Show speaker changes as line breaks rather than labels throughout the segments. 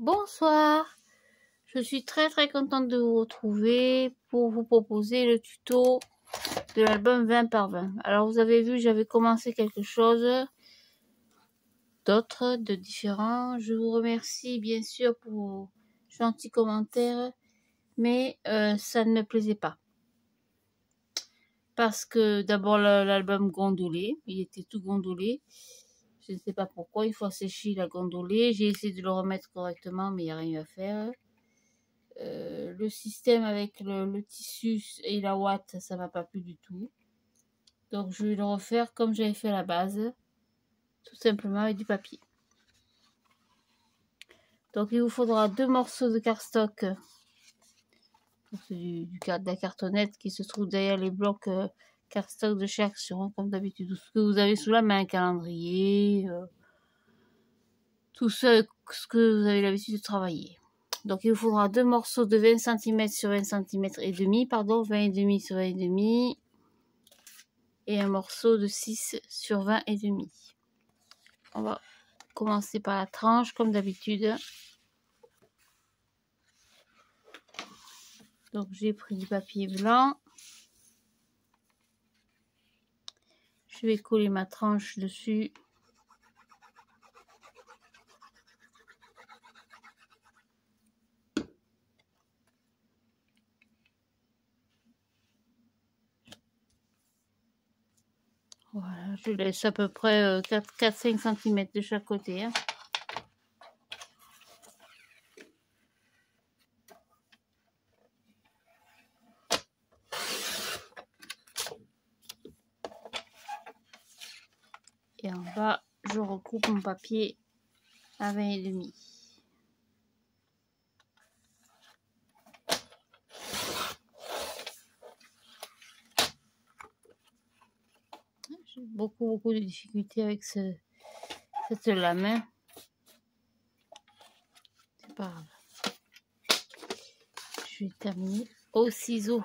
Bonsoir, je suis très contente de vous retrouver pour vous proposer le tuto de l'album 20 par 20. Alors vous avez vu, j'avais commencé quelque chose d'autre, de différent. Je vous remercie bien sûr pour vos gentils commentaires, mais ça ne me plaisait pas. Parce que d'abord l'album gondolé, il était tout gondolé. Je ne sais pas pourquoi, il faut assécher la gondolée. J'ai essayé de le remettre correctement, mais il n'y a rien à faire. Le système avec le tissu et la ouate, ça m'a pas plu du tout. Donc je vais le refaire comme j'avais fait à la base, tout simplement avec du papier. Donc il vous faudra 2 morceaux de cardstock, de la cartonnette qui se trouve derrière les blocs cardstock de chez Action, comme d'habitude. Ce que vous avez sous la main, un calendrier, tout ce que vous avez l'habitude de travailler. Donc il vous faudra 2 morceaux de 20 cm sur 20 cm et demi, pardon, 20 et demi sur 20 et demi, et un morceau de 6 sur 20 et demi. On va commencer par la tranche comme d'habitude. Donc j'ai pris du papier blanc. Je vais coller ma tranche dessus. Voilà, je laisse à peu près 4-5 cm de chaque côté. Et en bas, je recoupe mon papier à 20 et demi. J'ai beaucoup de difficultés avec cette lame. C'est pas grave. Je vais terminer au ciseau.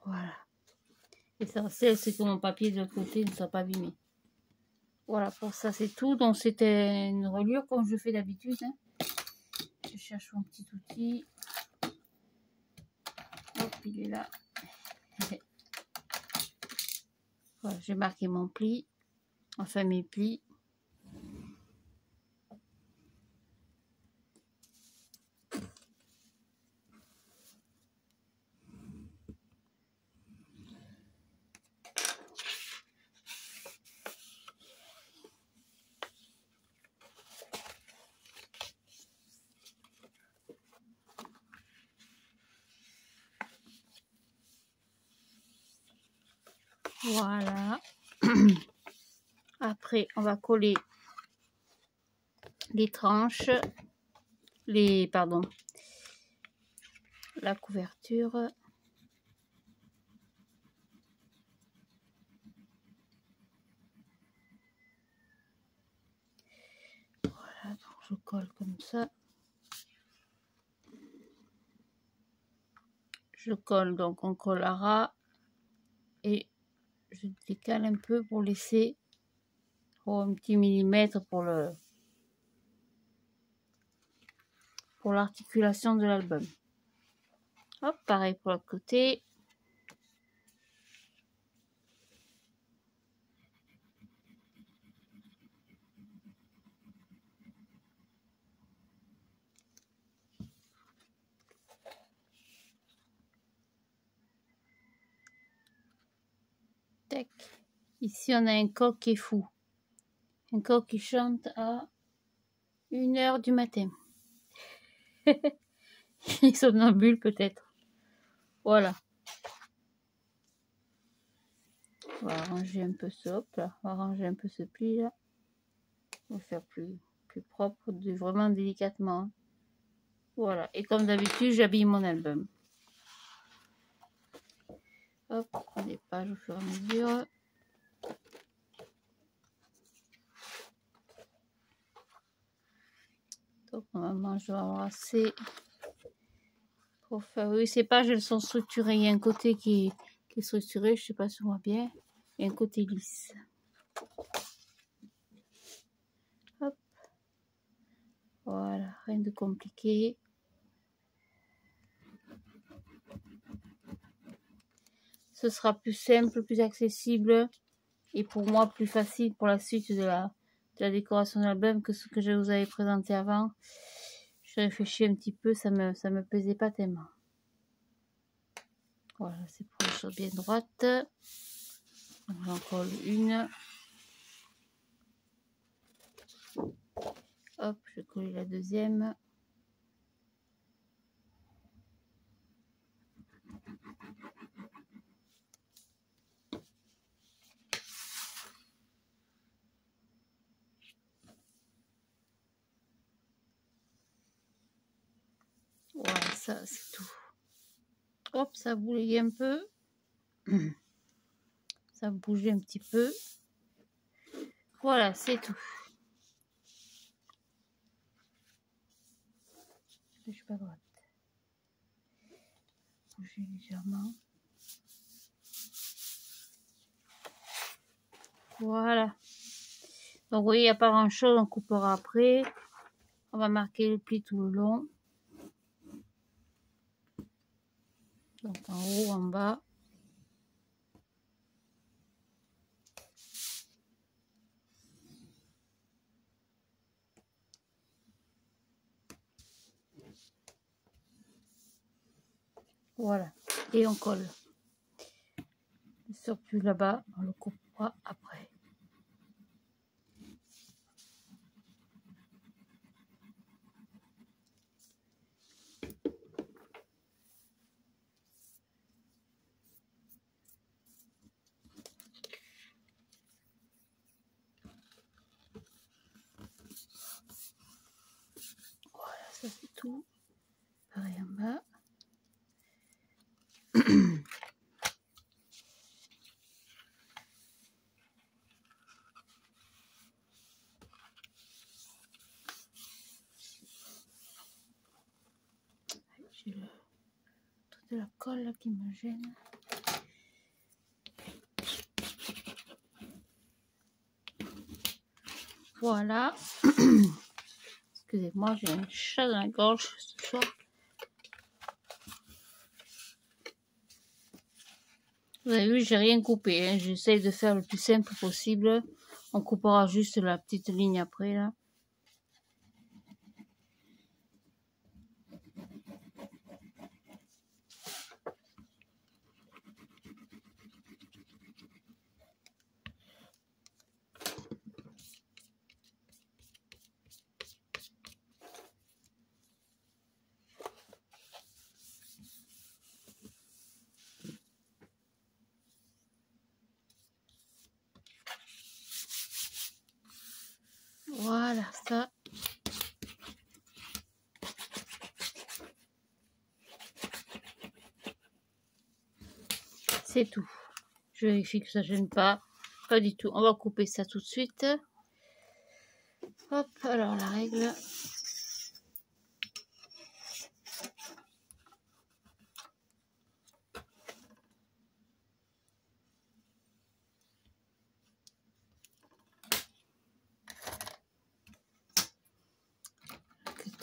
Voilà. L'essentiel, c'est que mon papier de l'autre côté ne soit pas abîmé. Voilà, pour ça, c'est tout. Donc, c'était une reliure comme je fais d'habitude. Je cherche mon petit outil. Hop, il est là. Voilà, j'ai marqué mon pli. Enfin, mes plis. Voilà. Après, on va coller les tranches, la couverture. Voilà, donc je colle comme ça. Je colle, donc on colle à ras et je décale un peu pour laisser un petit millimètre pour l'articulation de l'album. Hop, pareil pour l'autre côté. Tac. Ici, on a un coq qui est fou. Un coq qui chante à 1h du matin. Il est somnambule peut-être. Voilà. On va arranger un peu ce hop là. On va arranger un peu ce pli là. On va faire plus propre, vraiment délicatement. Voilà. Et comme d'habitude, j'habille mon album. Hop, on prend des pages au fur et à mesure. Donc normalement je vais avoir assez Enfin, oui, ces pages, elles sont structurées. Il y a un côté qui est structuré, je sais pas si on voit bien, et un côté lisse. Hop. Voilà, rien de compliqué. Ce sera plus simple, plus accessible, et pour moi plus facile pour la suite de la décoration de l'album que ce que je vous avais présenté avant. Je réfléchis un petit peu, ça me plaisait pas tellement. Voilà, c'est pour les choses bien droites. J'en colle une. Hop, je colle la deuxième. Voilà, ça c'est tout. Hop, ça bouillait un peu. Ça bougeait un petit peu. Voilà, c'est tout. Je suis pas droite. Bouger légèrement. Voilà. Donc vous voyez, il n'y a pas grand chose, on coupera après. On va marquer le pli tout le long. Donc en haut, en bas. Voilà. Et on colle. Le surplus là-bas, on le coupera après. Voilà, ça c'est tout. Pareil en bas. J'ai le truc de la colle là qui me gêne. Voilà. Excusez-moi, j'ai un chat dans la gorge ce soir. Vous avez vu, j'ai rien coupé. Hein. J'essaye de faire le plus simple possible. On coupera juste la petite ligne après là. Voilà, ça. C'est tout. Je vérifie que ça ne gêne pas. Pas du tout. On va couper ça tout de suite. Hop, alors la règle.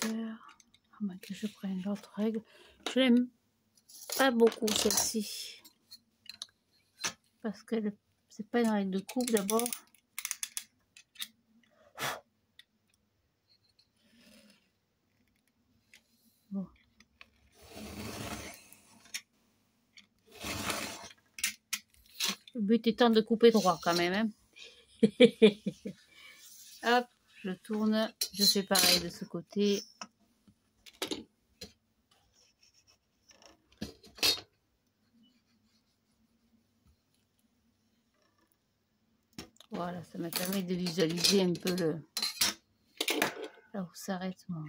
À moins que je prenne l'autre règle. Je l'aime pas beaucoup celle-ci. Parce que c'est pas une règle de coupe d'abord. Bon. Le but étant de couper droit quand même. Hein. Hop, je tourne. Je fais pareil de ce côté. Voilà, ça me permet de visualiser un peu là où s'arrête mon...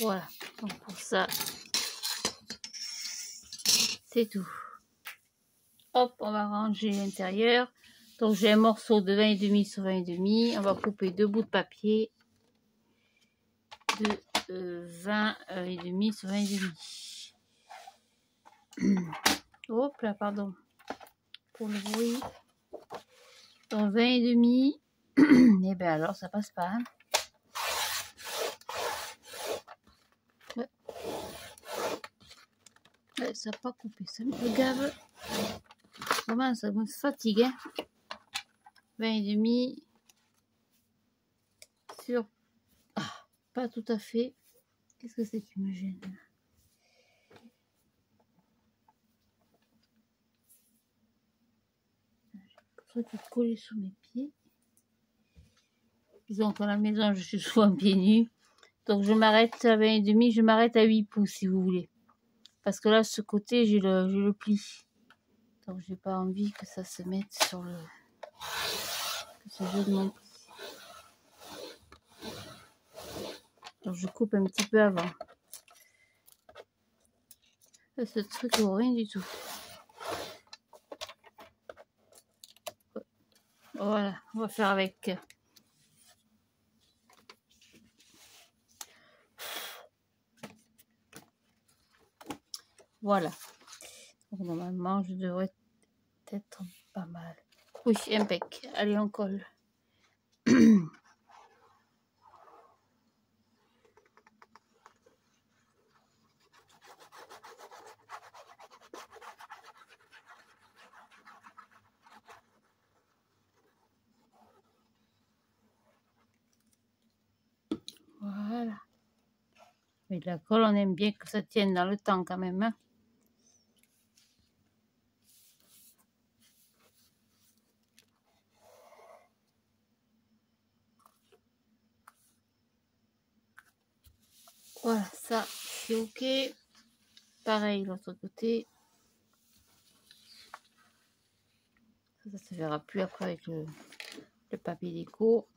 Voilà, donc pour ça, c'est tout. Hop, on va ranger l'intérieur. Donc j'ai un morceau de 20,5 sur 20,5. On va couper 2 bouts de papier de 20,5 sur 20,5. Hop là, pardon pour le bruit. Donc 20,5. Et bien alors ça passe pas. Hein. Ouais, ça n'a pas coupé, ça me gave. Vraiment, ça me fatigue. Hein. 20,5 sur... Ah, pas tout à fait. Qu'est-ce que c'est qui me gêne? J'ai le truc qui est collé sous mes pieds. Disons qu'à la maison, je suis souvent pieds nus. Donc je m'arrête à 20,5, je m'arrête à 8 pouces si vous voulez. Parce que là, ce côté, j'ai le pli. Donc j'ai pas envie que ça se mette sur le... que ça joue de mon pli. Donc je coupe un petit peu avant. Là, ce truc vaut rien du tout. Voilà, on va faire avec. Voilà. Donc, normalement, je devrais être pas mal. Oui, impec. Allez, on colle. Voilà. Mais la colle, on aime bien que ça tienne dans le temps quand même. Hein. Voilà, ça, c'est ok. Pareil, l'autre côté. Ça se verra plus après avec le papier déco.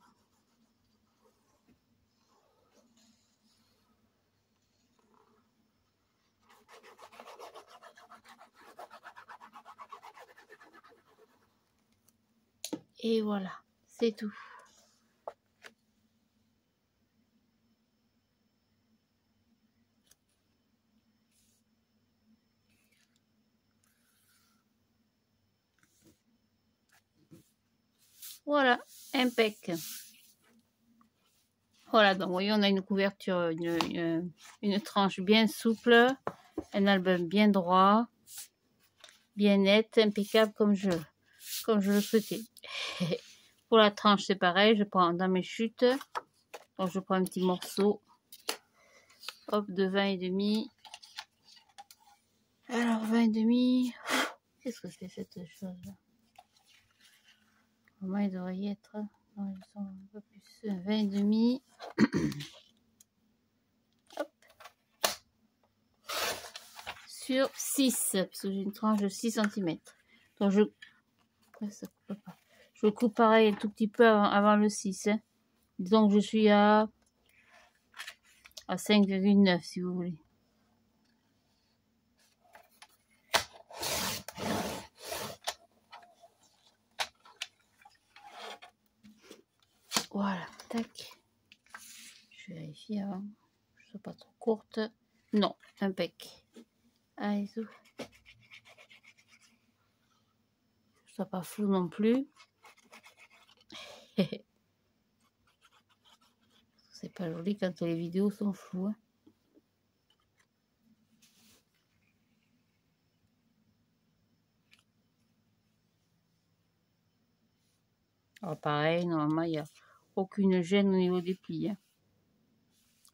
Et voilà, c'est tout. Voilà, impec. Voilà, donc vous voyez, on a une couverture, une tranche bien souple, un album bien droit, bien net, impeccable comme je le souhaitais. Pour la tranche, c'est pareil, je prends dans mes chutes, donc je prends un petit morceau, hop, de 20,5. Alors, 20,5, qu'est-ce que c'est cette chose-là? Comment il devrait y être? Non, ils sont un peu plus 20,5. Hop. Sur 6, parce que j'ai une tranche de 6 cm. Donc je... ça coupe pas. Je coupe pareil un tout petit peu avant le 6. Hein. Donc je suis à 5,9 si vous voulez. Voilà, tac. Je vérifie avant. Je ne sois pas trop courte. Non, impec. Allez, tout. Je ne sois pas flou non plus. C'est pas joli quand les vidéos sont floues. Hein. Alors pareil, normalement, il n'y a aucune gêne au niveau des plis. Hein.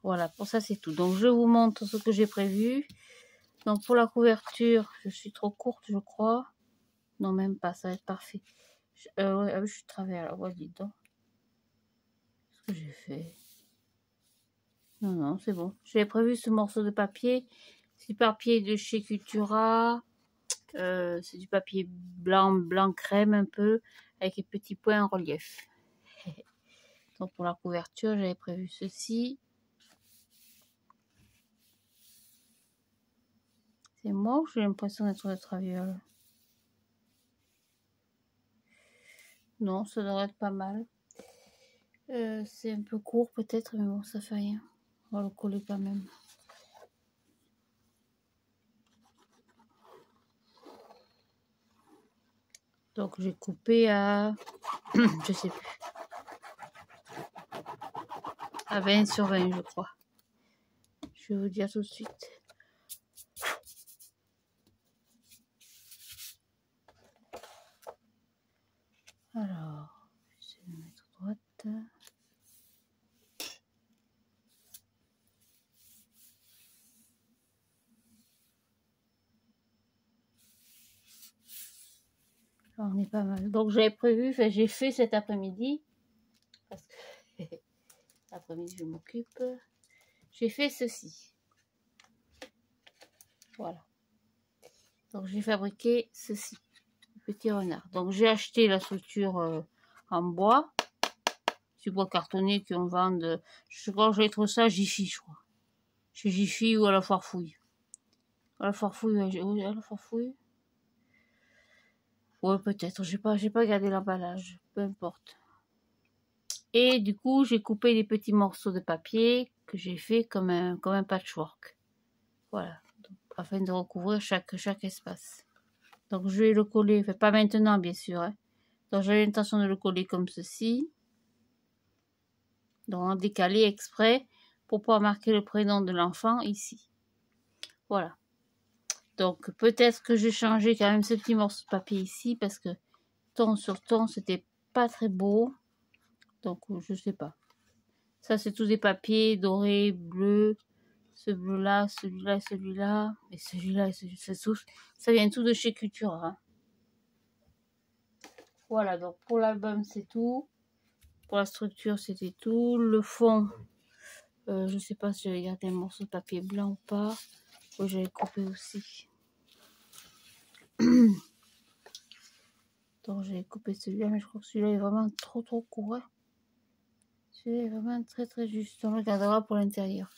Voilà, pour ça, c'est tout. Donc, je vous montre ce que j'ai prévu. Donc, pour la couverture, je suis trop courte, je crois. Non, même pas, ça va être parfait. Ouais, je suis travers, là. Ouais, dites donc. Qu'est-ce que j'ai fait? Non, non, c'est bon. J'avais prévu ce morceau de papier. C'est du papier de chez Cultura. C'est du papier blanc crème un peu, avec des petits points en relief. Donc, pour la couverture, j'avais prévu ceci. C'est moi ou j'ai l'impression d'être de travers? Non, ça devrait être pas mal. C'est un peu court peut-être, mais bon, ça fait rien. On va le coller quand même. Donc j'ai coupé à... je sais plus. À 20 sur 20, je crois. Je vais vous dire tout de suite. Alors, je vais mettre droite. Là, on est pas mal. Donc j'avais prévu, enfin, j'ai fait cet après-midi. Parce que l'après-midi, je m'occupe. J'ai fait ceci. Voilà. Donc j'ai fabriqué ceci. Petit renard. Donc j'ai acheté la structure en bois. Du bois cartonné qu'on vend. Je crois que j'ai trouvé ça à Jiffy, je crois. Chez Jiffy ou à la Foire Fouille. À la Foire Fouille, à la Foire Fouille. Ouais, peut-être. J'ai pas gardé l'emballage. Peu importe. Et du coup, j'ai coupé des petits morceaux de papier que j'ai fait comme un patchwork. Voilà. Donc, afin de recouvrir chaque espace. Donc je vais le coller, enfin, pas maintenant bien sûr. Hein. Donc j'avais l'intention de le coller comme ceci. Donc en décalé exprès pour pouvoir marquer le prénom de l'enfant ici. Voilà. Donc peut-être que j'ai changé quand même ce petit morceau de papier ici parce que ton sur ton c'était pas très beau. Donc je sais pas. Ça c'est tous des papiers dorés, bleus. Ce bleu-là, celui-là et celui-là. Et celui-là et celui-là. Ça vient tout de chez Cultura. Hein. Voilà, donc pour l'album c'est tout. Pour la structure c'était tout. Le fond, je sais pas si j'avais gardé un morceau de papier blanc ou pas. Oui, j'avais coupé aussi. Donc j'avais coupé celui-là, mais je crois que celui-là est vraiment trop court. Hein. Celui-là est vraiment très juste. On le gardera pour l'intérieur.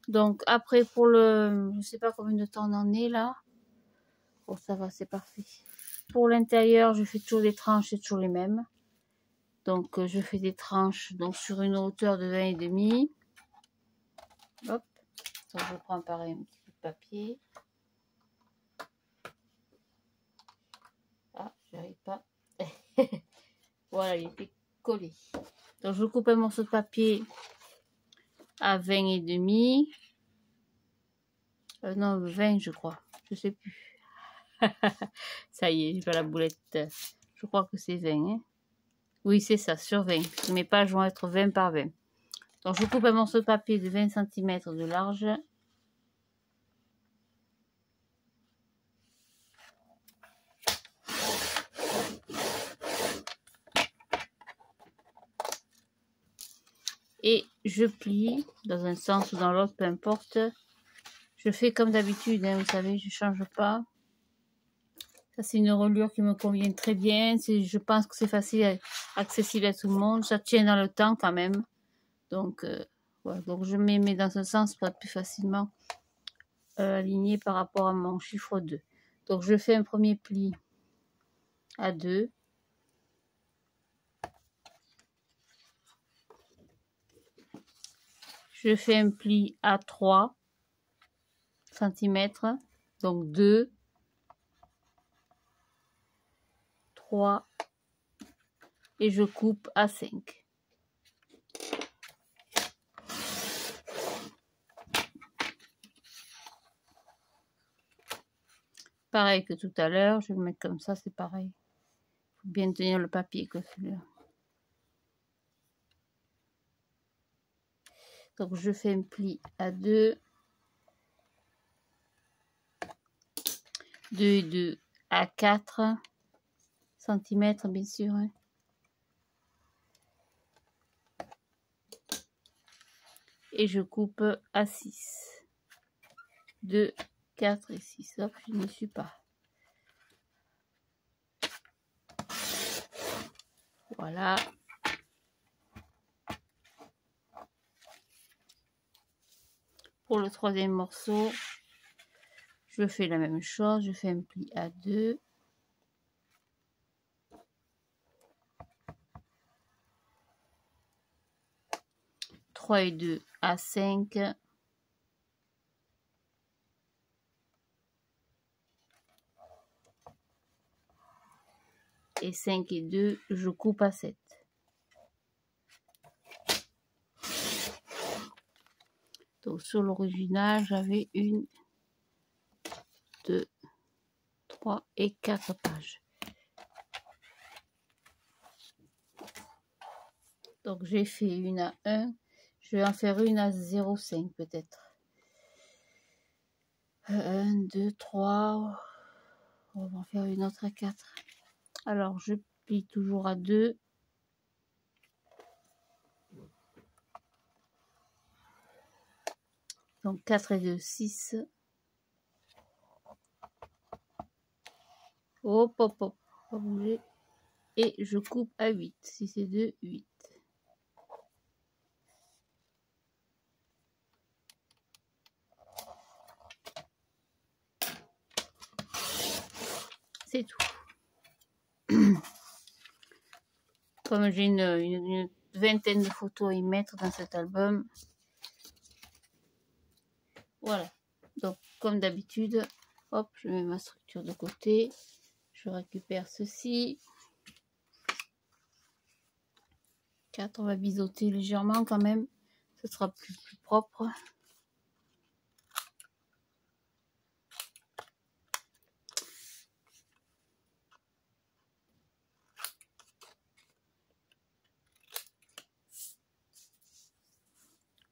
Donc après pour le... Je sais pas combien de temps on en est là. Bon ça va, c'est parfait. Pour l'intérieur, je fais toujours des tranches, c'est toujours les mêmes. Donc je fais des tranches donc sur une hauteur de 20,5. Hop. Donc je prends pareil un petit peu de papier. Ah, j'arrive pas. Voilà, il était collé. Donc je coupe un morceau de papier à 20,5. Non, 20 je crois. Je sais plus. Ça y est, j'ai pas la boulette. Je crois que c'est 20. Hein. Oui, c'est ça, sur 20. Mes pages vont être 20 par 20. Donc je coupe un morceau de papier de 20 cm de large. Et je plie dans un sens ou dans l'autre, peu importe. Je fais comme d'habitude, hein, vous savez, je change pas. Ça, c'est une reliure qui me convient très bien. Je pense que c'est facile, accessible à tout le monde. Ça tient dans le temps quand même. Donc, voilà. Donc je mets dans ce sens pour être plus facilement aligné par rapport à mon chiffre 2. Donc, je fais un premier pli à 2. Je fais un pli à 3 cm. Donc 2, 3 et je coupe à 5. Pareil que tout à l'heure, je vais le mettre comme ça, c'est pareil. Il faut bien tenir le papier que celui-là. Donc je fais un pli à 2. 2 et 2 à 4 cm, bien sûr. Hein. Et je coupe à 6. 2, 4 et 6. Hop, je ne suis pas. Voilà. Pour le troisième morceau, je fais la même chose. Je fais un pli à 2. 3 et 2 à 5. Et 5 et 2, je coupe à 7. Donc sur l'original, j'avais 1, 2, 3 et 4 pages. Donc j'ai fait une à 1. Je vais en faire une à 0,5 peut-être. 1, 2, 3. On va en faire une autre à 4. Alors je plie toujours à 2. Donc 4 et 2, 6. Hop, hop, hop. Pas bouger. Et je coupe à 8. 6 et 2, 8. C'est tout. Comme j'ai une vingtaine de photos à y mettre dans cet album. Voilà. Donc, comme d'habitude, hop, je mets ma structure de côté. Je récupère ceci. 4, on va biseauter légèrement quand même. Ce sera plus propre.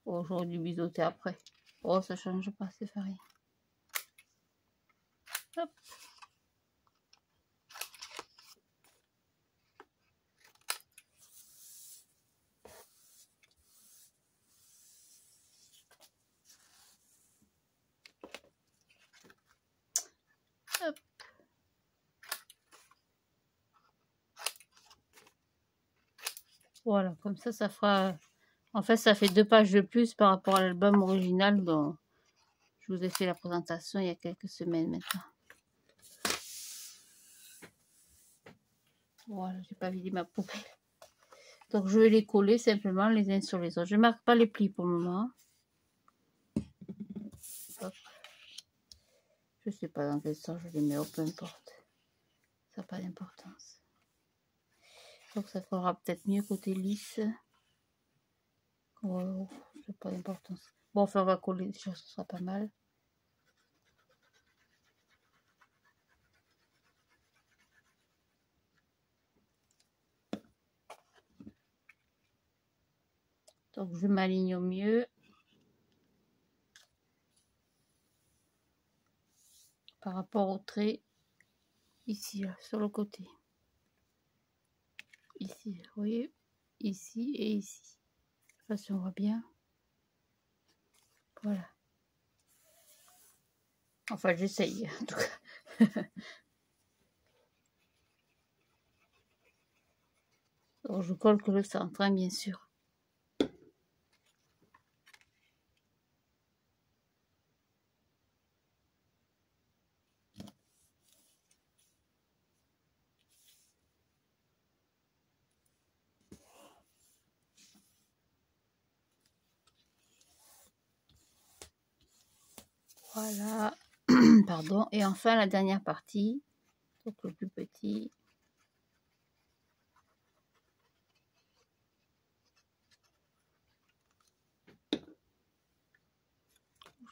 Oh, j'aurais dû biseauter après. Oh, ça change pas, c'est pareil. Hop. Hop. Voilà, comme ça fera... En fait, ça fait 2 pages de plus par rapport à l'album original dont je vous ai fait la présentation il y a quelques semaines maintenant. Voilà, j'ai pas vidé ma poubelle. Donc, je vais les coller simplement les uns sur les autres. Je marque pas les plis pour le moment. Hop. Je sais pas dans quel sens je les mets, peu importe. Ça n'a pas d'importance. Donc, ça fera peut-être mieux côté lisse. Oh, c'est pas d'importance. Bon, enfin, on va coller déjà, ce sera pas mal. Donc, je m'aligne au mieux. Par rapport au trait. Ici, là, sur le côté. Ici, vous voyez. Ici et ici. Je sais pas si on voit bien. Voilà. Enfin, j'essaye, en tout cas. Donc, je colle que le centre, hein, bien sûr. Voilà. Pardon. Et enfin, la dernière partie. Donc, le plus petit.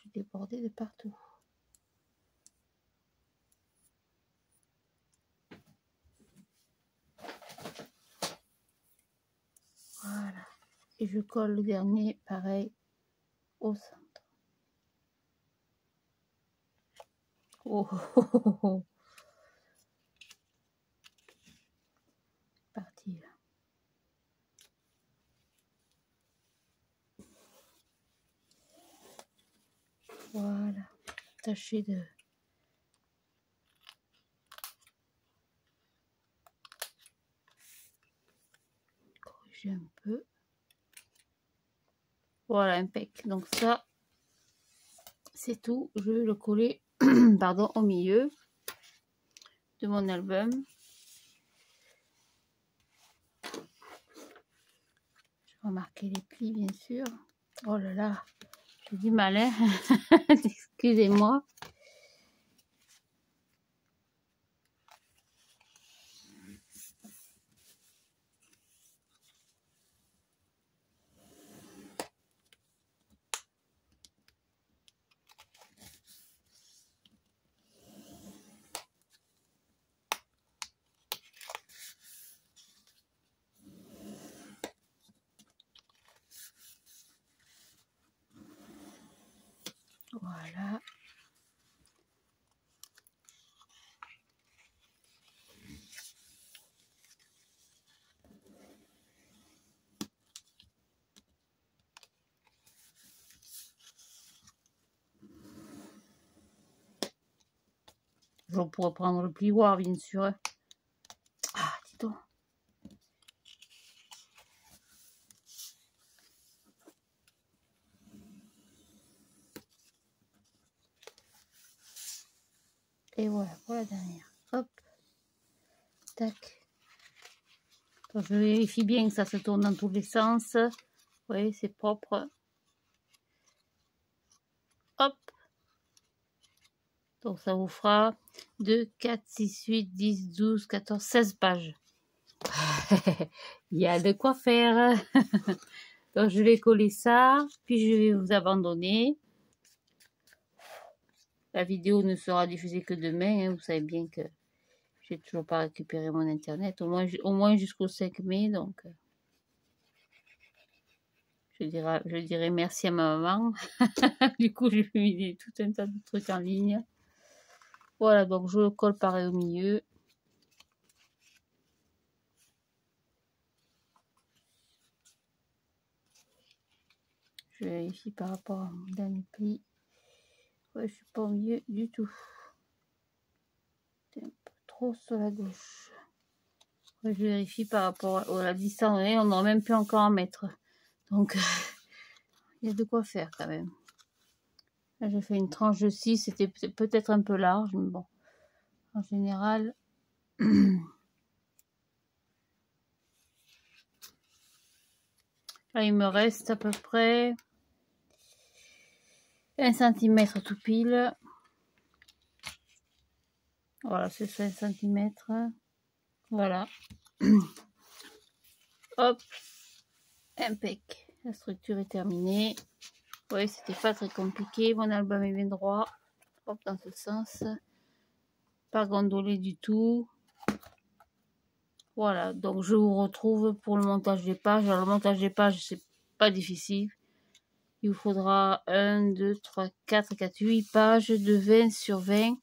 J'ai débordé de partout. Voilà. Et je colle le dernier, pareil, au centre. Oh, oh, oh, oh. Parti là. Voilà. Tâchez de... corriger un peu. Voilà, impec. Donc ça, c'est tout. Je vais le coller pardon, au milieu de mon album. Je vais marquer les plis, bien sûr. Oh là là, j'ai du mal, hein. Excusez-moi. Voilà. Je pourrais prendre le plioir, bien sûr. Ah, dis donc. Et voilà, pour la dernière. Hop. Tac. Donc, je vérifie bien que ça se tourne dans tous les sens. Oui, c'est propre. Hop. Donc ça vous fera 2, 4, 6, 8, 10, 12, 14, 16 pages. Il y a de quoi faire. Donc je vais coller ça, puis je vais vous abandonner. La vidéo ne sera diffusée que demain. Hein. Vous savez bien que j'ai toujours pas récupéré mon internet, au moins jusqu'au 5 mai. Donc je dirai merci à ma maman. Du coup, j'ai mis tout un tas de trucs en ligne. Voilà, donc je le colle pareil au milieu. Je vérifie par rapport à mon dernier pli. Ouais, je suis pas au milieu du tout. C'est un peu trop sur la gauche. Ouais, je vérifie par rapport à la distance. On n'aurait même plus encore un mètre. Donc, il y a de quoi faire quand même. Là, j'ai fait une tranche de 6. C'était peut-être un peu large, mais bon. En général... Là, il me reste à peu près 1 cm tout pile. Voilà, c'est 5 cm. Voilà. Hop. Impec. La structure est terminée. Oui, c'était pas très compliqué. Mon album est bien droit. Hop, dans ce sens. Pas gondolé du tout. Voilà, donc je vous retrouve pour le montage des pages. Alors, le montage des pages, c'est pas difficile. Il vous faudra 1, 2, 3, 4, 8 pages de 20 sur 20.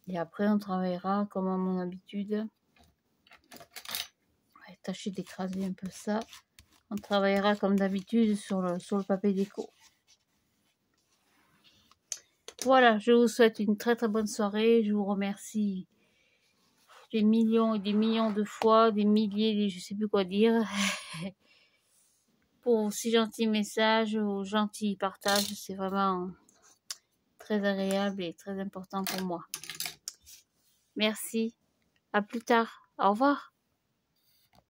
Et après, on travaillera comme à mon habitude. Ouais, tâchez d'écraser un peu ça. On travaillera comme d'habitude sur le papier déco. Voilà, je vous souhaite une très très bonne soirée. Je vous remercie des millions et des millions de fois, des milliers, je sais plus quoi dire, pour vos si gentils messages, vos gentils partages. C'est vraiment très agréable et très important pour moi. Merci. À plus tard. Au revoir.